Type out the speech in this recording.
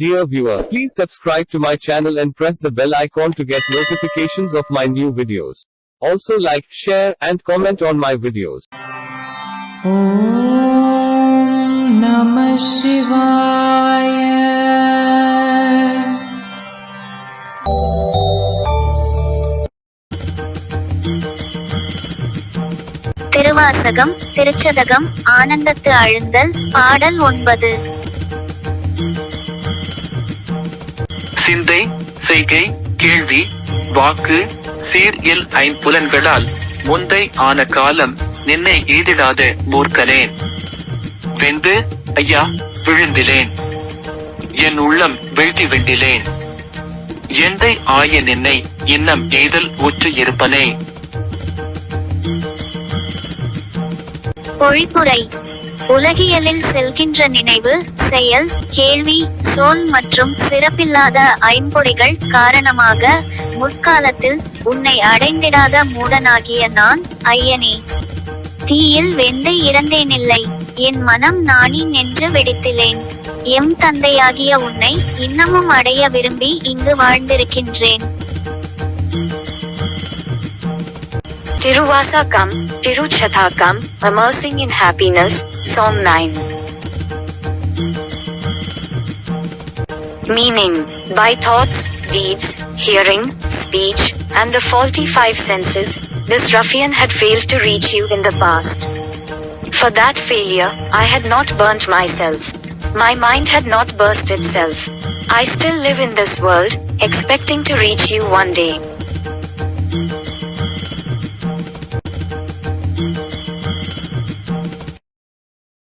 Dear viewer, please subscribe to my channel and press the bell icon to get notifications of my new videos. Also like, share, and comment on my videos. Om Namah Shivaya. Thiruvasagam Thiruchathagam ஆனந்தத்து அழுந்தல் பாடல் 9. சிந்தை, செய்கை, கேள்வி, வாக்கு, சீர் இல் ஐம்புலன்களால் முந்தை ஆன காலம் நின்னை ஈதிடாத மூர்க்கனேன். வெந்து ஐயா விழுந்திலேன், என் உள்ளம் வீழ்த்தி வெண்டிலேன். எந்தை ஆய நின்னை இன்னம் எய்தல் உற்று இருப்பனே. பொழிப்புரை. உலகியலில் செல்கின்ற நினைவு, செயல், கேள்வி, சொல் மற்றும் சிறப்பில்லாத ஐம்பொறிகள் காரணமாக முற்காலத்தில் உன்னை அடைந்திடாத மூடனாகிய நான் ஐயனே, தீயில் வெந்து இறந்தேனில்லை, என் மனம் நாணி நின்று வெடித்திலேன். எம் தந்தையாகிய உன்னை இன்னமும் அடைய விரும்பி இங்கு வாழ்ந்திருக்கின்றேன். Tiruvasakam, Tiruchathakam, immersing in happiness, Psalm 9. Meaning, by thoughts, deeds, hearing, speech, and the faulty five senses, this ruffian had failed to reach you in the past. For that failure, I had not burnt myself. My mind had not burst itself. I still live in this world, expecting to reach you one day.